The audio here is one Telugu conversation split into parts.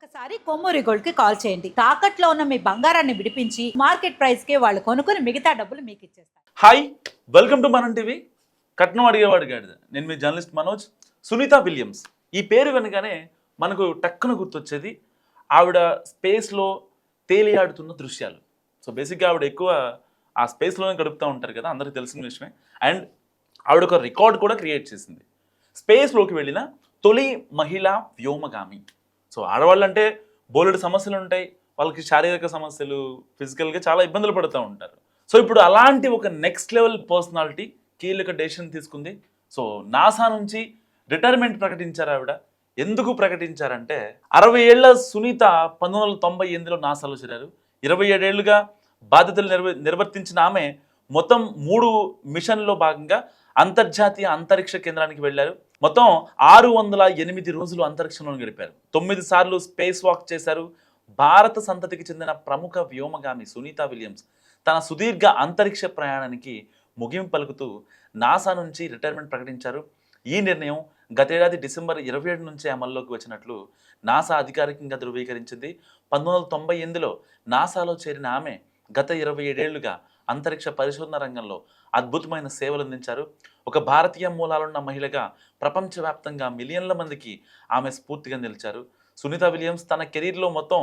ఒక్కసారి కొమ్మూరి గోల్డ్ కి కాల్ చేయండి. తాకట్లో ఉన్న మీ బంగారాన్ని విడిపించి మార్కెట్ ప్రైస్ కి వాళ్ళు కొనుక్కుని మిగతా డబ్బులు మీకు ఇచ్చేస్తారు. హాయ్, వెల్కమ్ టు మనం టీవీ. కట్నం అడిగేవాడు గాడిద. నేను మీ జర్నలిస్ట్ మనోజ్. సునీత విలియమ్స్ ఈ పేరు వినగానే మనకు టక్కున గుర్తొచ్చేది ఆవిడ స్పేస్లో తేలియాడుతున్న దృశ్యాలు. సో బేసిక్గా ఆవిడ ఎక్కువ ఆ స్పేస్లోనే గడుపుతూ ఉంటారు కదా, అందరికీ తెలిసిన విషయమే. అండ్ ఆవిడ ఒక రికార్డ్ కూడా క్రియేట్ చేసింది. స్పేస్లోకి వెళ్ళిన తొలి మహిళా వ్యోమగామి. సో ఆడవాళ్ళు అంటే బోలెడు సమస్యలు ఉంటాయి, వాళ్ళకి శారీరక సమస్యలు, ఫిజికల్గా చాలా ఇబ్బందులు పడుతూ ఉంటారు. సో ఇప్పుడు అలాంటి ఒక నెక్స్ట్ లెవెల్ పర్సనాలిటీ కీలక డెసిషన్ తీసుకుంది. సో నాసా నుంచి రిటైర్మెంట్ ప్రకటించారు ఆవిడ. ఎందుకు ప్రకటించారంటే 60 ఏళ్ల సునీత 1998లో నాసాలో చేరారు. 27 ఏళ్లుగా బాధ్యతలు నిర్వర్తించిన ఆమె మొత్తం 3 మిషన్లో భాగంగా అంతర్జాతీయ అంతరిక్ష కేంద్రానికి వెళ్ళారు. మొత్తం 608 రోజులు అంతరిక్షంలో గడిపారు. 9 సార్లు స్పేస్ వాక్ చేశారు. భారత సంతతికి చెందిన ప్రముఖ వ్యోమగామి సునీత విలియమ్స్ తన సుదీర్ఘ అంతరిక్ష ప్రయాణానికి ముగింపు పలుకుతూ నాసా నుంచి రిటైర్మెంట్ ప్రకటించారు. ఈ నిర్ణయం గతేడాది డిసెంబర్ 27 నుంచే అమల్లోకి వచ్చినట్లు నాసా అధికారికంగా ధృవీకరించింది. 1998లో నాసాలో చేరిన ఆమె గత 27 ఏళ్లుగా అంతరిక్ష పరిశోధన రంగంలో అద్భుతమైన సేవలు అందించారు. ఒక భారతీయ మూలాలున్న మహిళగా ప్రపంచవ్యాప్తంగా మిలియన్ల మందికి ఆమె స్ఫూర్తిగా నిలిచారు. సునీత విలియమ్స్ తన కెరీర్లో మొత్తం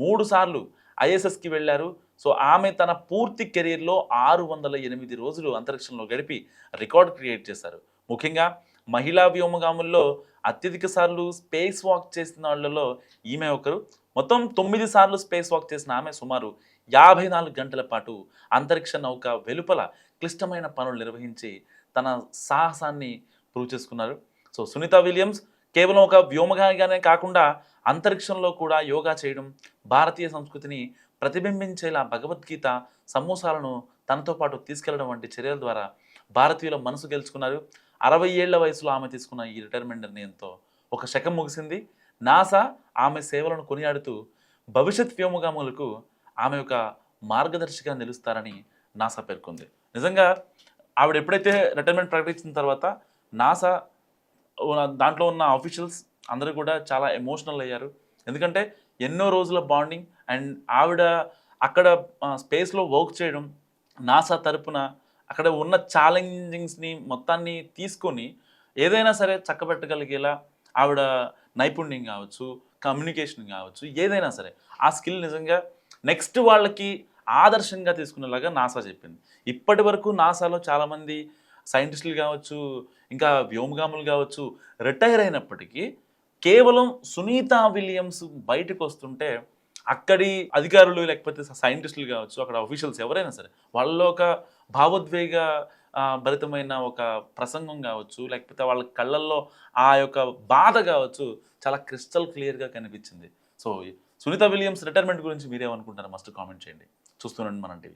3 సార్లు ఐఎస్ఎస్కి వెళ్ళారు. సో ఆమె తన పూర్తి కెరీర్లో 608 రోజులు అంతరిక్షంలో గడిపి రికార్డ్ క్రియేట్ చేశారు. ముఖ్యంగా మహిళా వ్యోమగాముల్లో అత్యధిక సార్లు స్పేస్ వాక్ చేసిన వాళ్ళలో ఈమె ఒకరు. మొత్తం 9 సార్లు స్పేస్ వాక్ చేసిన ఆమె సుమారు 54 గంటల పాటు అంతరిక్ష నౌక వెలుపల క్లిష్టమైన పనులు నిర్వహించి తన సాహసాన్ని ప్రూవ్ చేసుకున్నారు. సో సునీత విలియమ్స్ కేవలం ఒక వ్యోమగామిగానే కాకుండా అంతరిక్షంలో కూడా యోగా చేయడం, భారతీయ సంస్కృతిని ప్రతిబింబించేలా భగవద్గీత సమూసాలను తనతో పాటు తీసుకెళ్లడం వంటి చర్యల ద్వారా భారతీయుల మనసు గెలుచుకున్నారు. 60 ఏళ్ల వయసులో ఆమె తీసుకున్న ఈ రిటైర్మెంట్ నిర్ణయంతో ఒక శకం ముగిసింది. నాసా ఆమె సేవలను కొనియాడుతూ భవిష్యత్ వ్యోమగాములకు ఆమె ఒక మార్గదర్శిగా నిలుస్తారని నాసా పేర్కొంది. నిజంగా ఆవిడ ఎప్పుడైతే రిటైర్మెంట్ ప్రకటించిన తర్వాత నాసా దాంట్లో ఉన్న ఆఫీషియల్స్ అందరూ కూడా చాలా ఎమోషనల్ అయ్యారు. ఎందుకంటే ఎన్నో రోజుల బాండింగ్ అండ్ ఆవిడ అక్కడ స్పేస్లో వర్క్ చేయడం, నాసా తరపున అక్కడ ఉన్న ఛాలెంజింగ్స్ని మొత్తాన్ని తీసుకొని ఏదైనా సరే చక్కబెట్టగలిగేలా ఆవిడ నైపుణ్యం కావచ్చు, కమ్యూనికేషన్ కావచ్చు, ఏదైనా సరే ఆ స్కిల్ నిజంగా నెక్స్ట్ వాళ్ళకి ఆదర్శంగా తీసుకునేలాగా నాసా చెప్పింది. ఇప్పటి వరకు నాసాలో చాలామంది సైంటిస్టులు కావచ్చు, ఇంకా వ్యోమగాములు కావచ్చు రిటైర్ అయినప్పటికీ కేవలం సునీత విలియమ్స్ బయటకు వస్తుంటే అక్కడి అధికారులు లేకపోతే సైంటిస్టులు కావచ్చు, అక్కడ అఫీషియల్స్ ఎవరైనా సరే వాళ్ళలో ఒక భావోద్వేగ భరితమైన ఒక ప్రసంగం కావచ్చు, లేకపోతే వాళ్ళ కళ్ళల్లో ఆ యొక్క బాధ కావచ్చు చాలా క్రిస్టల్ క్లియర్గా కనిపించింది. సో సునీత విలియమ్స్ రిటైర్మెంట్ గురించి మీరేమనుకుంటారు? మస్ట్ కామెంట్ చేయండి. చూస్తున్నాండి మనం టీవీ.